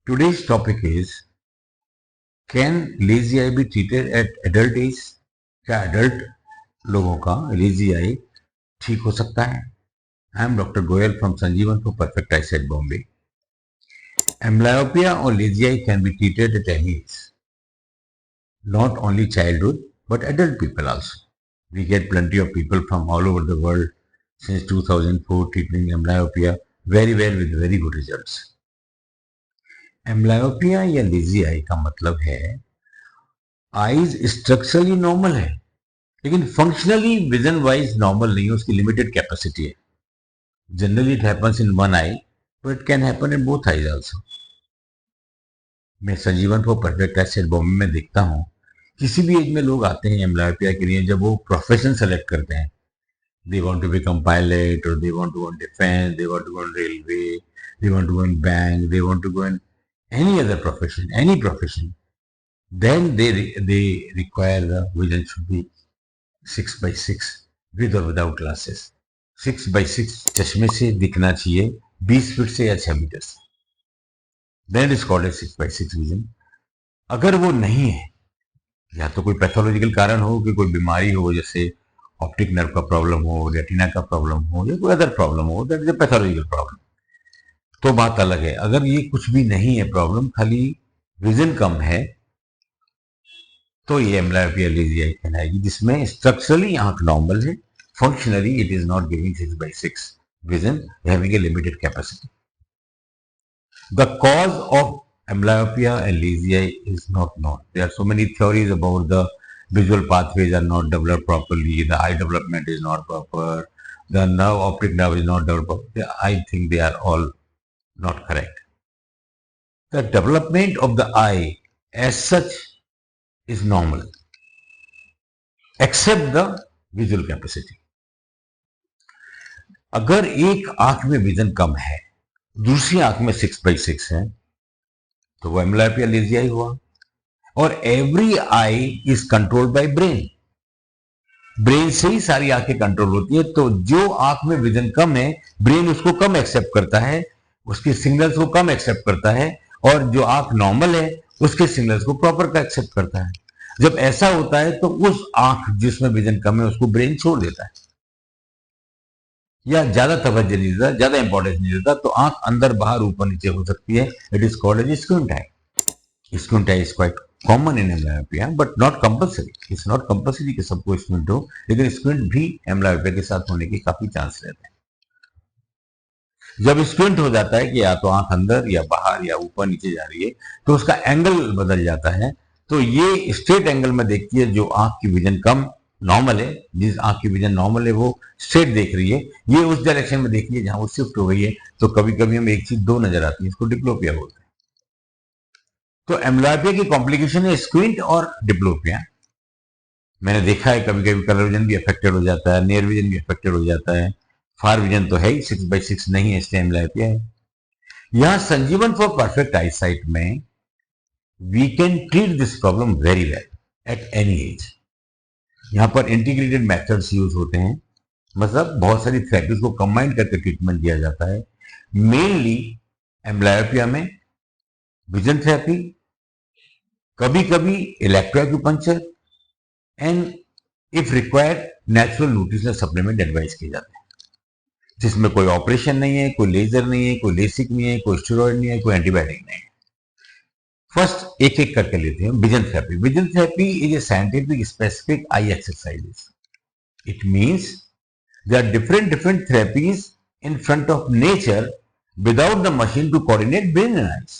Today's topic is, can lazy eye be treated at adult age? क्या adult लोगों का lazy eye ठीक हो सकता है? I am Dr. Goyal from Sanjeevan for Perfect Eyesight, Bombay. Amblyopia or lazy eye can be treated at any age, not only childhood but adult people also. We get plenty of people from all over the world since 2004 treating amblyopia very well with very good results. Amblyopia या lazy I का मतलब है eyes structurally normal है लेकिन functionally vision wise normal नहीं है, उसकी limited capacity है. Generally it happens in one I but it can happen in both eyes also. मैं संजीवन फॉर परफेक्ट आईसाइट बॉम्बे में देखता हूँ किसी भी एज में लोग आते हैं एम्ब्लायोपिया के लिए. जब वो प्रोफेशन सेलेक्ट करते हैं, they want to become pilot or they want to go in defense, they want to go in railway, they want to go in bank, they want to go in any other profession, any profession, then they require the vision should be 6/6 with or without glasses. 6/6 चश्मे से दिखना चाहिए 20 feet से या 6 metre से. Then it is called a 6/6 vision. अगर वो नहीं है, या तो कोई पैथोलॉजिकल कारण हो कि कोई बीमारी हो, जैसे ऑप्टिक नर्व का प्रॉब्लम हो, रेटिना का प्रॉब्लम हो या कोई अदर प्रॉब्लम हो, that is a pathological problem, तो बात अलग है. अगर ये कुछ भी नहीं है प्रॉब्लम, खाली विजन कम है, तो ये एम्ब्लायोपिया लेजी आई कहलाएगी, जिसमें स्ट्रक्चरली आंख नॉर्मल है, functionally it is not giving 6/6 vision, having a limited capacity. The cause of amblyopia and lazy eye is not known. There are so many theories about the visual pathways are not developed properly, the eye development is not proper, the optic nerve is not developed. I think they are all not correct. The development of the eye as such is normal, except the visual capacity. अगर एक आंख में vision कम है, दूसरी आंख में 6/6 है, तो वो एम्ब्लायोपिया लेजी आई हुआ. और every I is controlled by brain. Brain से ही सारी आंखें कंट्रोल होती है. तो जो आंख में विजन कम है, ब्रेन उसको कम एक्सेप्ट करता है, उसके सिग्नल्स को कम एक्सेप्ट करता है, और जो आंख नॉर्मल है उसके सिग्नल्स को प्रॉपर का एक्सेप्ट करता है. जब ऐसा होता है तो उस आंख जिसमें विजन कम है उसको ब्रेन छोड़ देता है, या ज्यादा तवज्जो नहीं देता, ज्यादा इंपॉर्टेंस नहीं देता, तो आंख अंदर बाहर ऊपर नीचे हो सकती है. It is called as squint eye. Squint eye is quite common in amblyopia but not compulsory. It's not compulsory कि सबको स्क्विंट हो, लेकिन स्क्विंट भी एम्ब्लायोपिया के साथ होने के काफी चांस रहते हैं. जब स्क्विंट हो जाता है कि या तो आंख अंदर या बाहर या ऊपर नीचे जा रही है, तो उसका एंगल बदल जाता है. तो ये स्ट्रेट एंगल में देखती है. जो आंख की विजन कम नॉर्मल है, जिस आंख की विजन नॉर्मल है वो स्ट्रेट देख रही है, ये उस डायरेक्शन में देख रही है जहां वो शिफ्ट हो गई है. तो कभी कभी हमें एक चीज दो नजर आती है, इसको डिप्लोपिया बोलते हैं. तो एम्ब्लायोपिया की कॉम्प्लिकेशन है स्क्विंट और डिप्लोपिया. मैंने देखा है कभी कभी कलर विजन भी अफेक्टेड हो जाता है, नियर विजन भी अफेक्टेड हो जाता है. फार विजन तो है ही, 6/6 नहीं है, इसलिए एम्ब्लायोपिया है. यहां संजीवन फॉर परफेक्ट आईसाइट में we can treat this problem very well at any age. यहाँ पर इंटीग्रेटेड मेथड्स यूज होते हैं, मतलब बहुत सारी थेरेपीज को कंबाइन करके ट्रीटमेंट दिया जाता है. मेनली एम्ब्लायोपिया में विजन थेरेपी, कभी कभी electroacupuncture, and if required natural nutritional supplement advice किए जाते हैं, जिसमें कोई ऑपरेशन नहीं है, कोई लेजर नहीं है, कोई लेसिक नहीं है, कोई स्टेरॉइड नहीं है, कोई एंटीबायोटिक नहीं है. फर्स्ट एक एक करके लेते हैं. Vision therapy. Vision therapy is a scientific specific eye exercises. It means there are different therapies in front of nature without the machine to coordinate brain and eyes.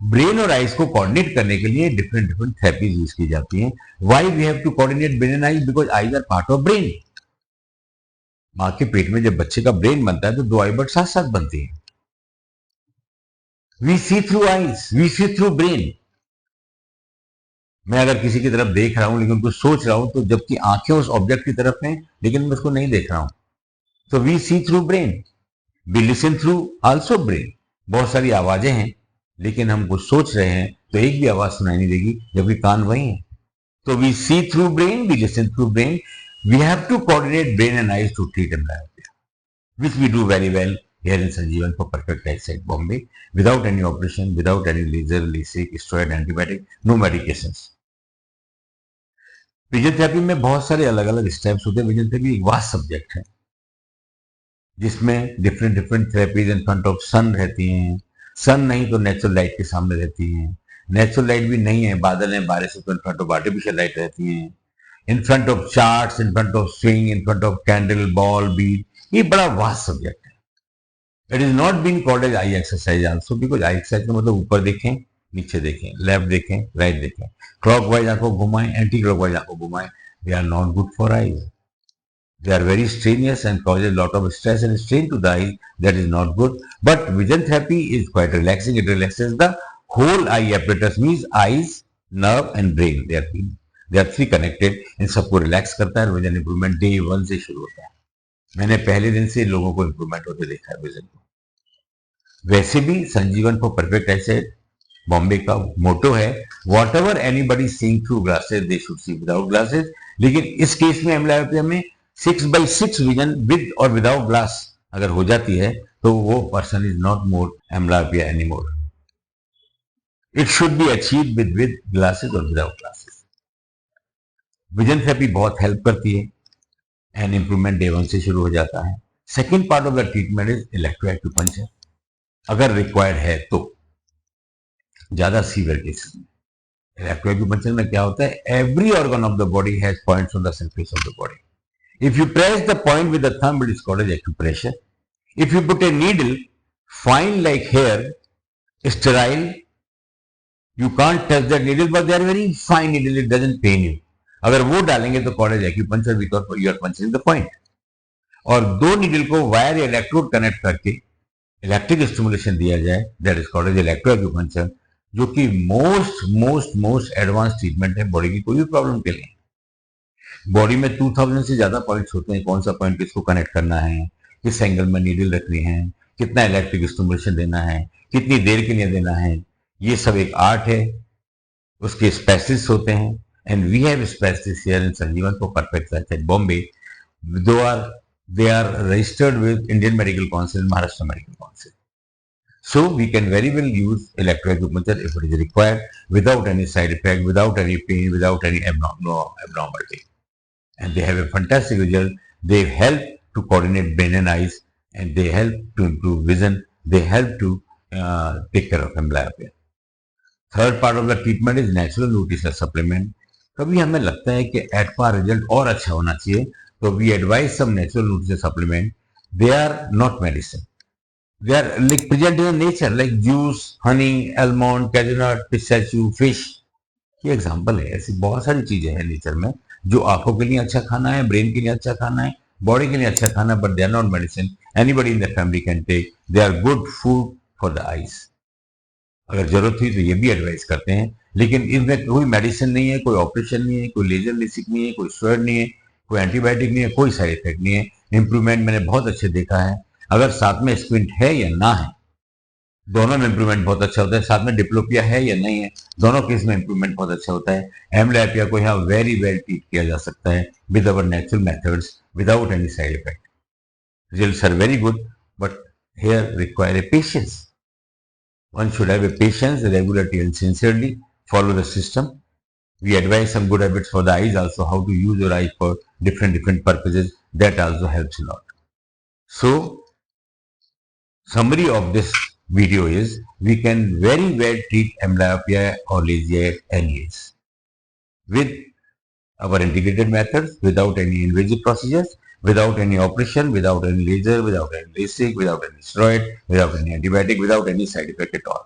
Brain और eyes को coordinate करने के लिए different therapies use की जाती हैं. Why we have to coordinate brain and eyes? Because eyes are part of brain. मां के पेट में जब बच्चे का ब्रेन बनता है तो दो आई बट साथ साथ बनती है. We see through eyes, we see through brain. मैं अगर किसी की तरफ देख रहा हूं लेकिन उनको सोच रहा हूं, तो जबकि आंखें उस ऑब्जेक्ट की तरफ हैं लेकिन मैं उसको नहीं देख रहा हूं, तो we see through brain. We listen through also brain. बहुत सारी आवाजें हैं लेकिन हम कुछ सोच रहे हैं तो एक भी आवाज सुनाई नहीं देगी, जबकि कान वही है. तो we see through brain, we listen through brain. We have to coordinate brain and eyes to treat amblyopia, which we do very well here in Sanjeevan for Perfect Eyesight, Bombay, without any operation, without any laser, LASIK, steroid, antibiotic, no medications. Vision therapy में बहुत सारे अलग अलग steps होते हैं. Vision therapy एक vast subject है जिसमें different different therapies in front of sun रहती हैं. सन नहीं तो नेचुरल लाइट के सामने रहती हैं. नेचुरल लाइट भी नहीं है, बादल है, बारिश है, तो in front of artificial light रहती हैं. In front of charts, in front of swing, in front of candle, ball, beat. ये बड़ा वास्ट सब्जेक्ट है. It is not been called as eye exercise also, because eye exercise का मतलब ऊपर देखें, नीचे देखें, लेफ्ट देखें, राइट देखें, क्लॉक वाइज आंखों घुमाएं, एंटी क्लॉक वाइज आंखों घुमाएं. They are not good for eyes. They are very strenuous and cause a lot of stress and strain to the eyes. That is not good. But vision therapy is quite relaxing. It relaxes the whole eye apparatus, means eyes, nerve and brain. They are three connected. इन सबको relax करता है. Vision improvement day 1 से शुरू होता है. मैंने पहले दिन से लोगों को इंप्रूवमेंट होते देखा है विजन को. वैसे भी संजीवन फॉर परफेक्ट आईसाइट बॉम्बे का मोटो है, what ever anybody seeing through glasses they should see without glasses. लेकिन इस केस में एम्ब्लायोपिया में 6/6 विजन विद और विदाउट ग्लास अगर हो जाती है तो वो person is not more amblyopia anymore. It should be achieve with glasses और विदाउट ग्लासेस. विजन थेरेपी बहुत हेल्प करती है एंड इंप्रूवमेंट डे 1 से शुरू हो जाता है. Second part of the treatment is electroacupuncture, अगर रिक्वायर्ड है तो. ज्यादा सीवियर केसेस में इलेक्ट्रोएक्यूपंक्चर में क्या होता है, every organ of the body has points on the surface of the body. If you press the point with the thumb, it is called as acupressure. If you put a needle, fine like hair, sterile, you can't touch that needle, but they are very fine needle, it doesn't pain you. अगर वो डालेंगे तो called as acupuncture because you are punching the point. और दो needle को wire या electrode connect करके electric stimulation दिया जाए, that is called as electroacupuncture, जो कि मोस्ट एडवांस ट्रीटमेंट है बॉडी की कोई भी प्रॉब्लम के लिए. बॉडी में 2000 से ज्यादा पॉइंट्स होते हैं. कौन सा पॉइंट किसको कनेक्ट करना है, किस एंगल में नीडल रखनी है, कितना इलेक्ट्रिक स्टिमुलेशन देना है, कितनी देर के लिए देना है, ये सब एक आर्ट है. उसके स्पेशलिस्ट होते हैं. And we have specialist here in Sanjeevan for perfect eyesight Bombay. They are registered with Indian medical council, Maharashtra medical council. So we can very well use electroacupuncture if it is required, without any side effect, without any pain, without any abnormality. And they have a fantastic result. They help to coordinate brain and eyes, and they help to improve vision. They help to take care of amblyopia. Third part of the treatment is natural nutritional supplement. कभी हमें लगता है कि at par result और अच्छा होना चाहिए, तो we advise some natural nutrition supplement. They are not medicine. They are like present in nature, like juice, honey, almond, cashew, pistachio, fish. ये एग्जाम्पल है. ऐसी बहुत सारी चीजें हैं नेचर में जो आंखों के लिए अच्छा खाना है, ब्रेन के लिए अच्छा खाना है, बॉडी के लिए अच्छा खाना है, but they are not medicine. Anybody in the family can take. They are good food for the eyes. अगर जरूरत हुई तो ये भी एडवाइस करते हैं, लेकिन इनमें कोई मेडिसिन नहीं है, कोई ऑपरेशन नहीं है, कोई लेजर लेसिक नहीं है, कोई स्टेरॉइड नहीं है, कोई एंटीबायोटिक नहीं है, कोई साइड इफेक्ट नहीं है. इंप्रूवमेंट मैंने बहुत अच्छे देखा है. अगर साथ में स्क्विंट है या ना है, दोनों में इंप्रूवमेंट बहुत अच्छा होता है. साथ में डिप्लोपिया है या नहीं है, दोनों केस में इंप्रूवमेंट बहुत अच्छा होता है. एम्ब्लायोपिया को यहाँ वेरी वेल ट्रीट किया जा सकता है with our natural methods, without any side effect. Results are very good, but here require a patience. One should have a patience, regularity and sincerely follow the system. We advise some good habits for the eyes also, how to use your eyes for different purposes. That also helps a lot. So, summary of this video is, we can very well treat amblyopia or lazy eye at any age with our integrated methods, without any invasive procedures, without any operation, without any laser, without any LASIK, without any steroid, without any antibiotic, without any side effect at all.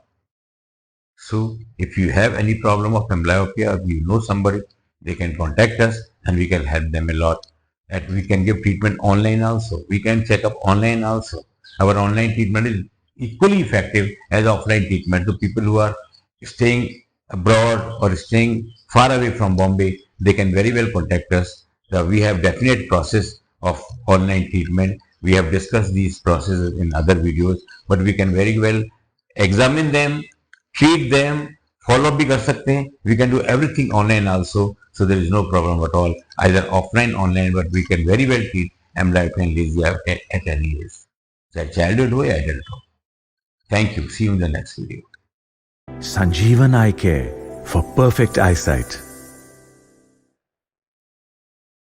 So, if you have any problem of amblyopia, or you know somebody, they can contact us and we can help them a lot. And we can give treatment online also. We can check up online also. Our online treatment is equally effective as offline treatment. So people who are staying abroad or staying far away from Bombay, they can very well contact us. So we have definite process of online treatment. We have discussed these processes in other videos, but we can very well examine them, treat them, follow up भी कर सकते हैं. We can do everything online also, so there is no problem at all, either offline, online, but we can very well treat amblyopia and lazy eye at any age. चाहे childhood हो या adult हो. Thank you. See you in the next video. Sanjeevan Eye Care for perfect eyesight.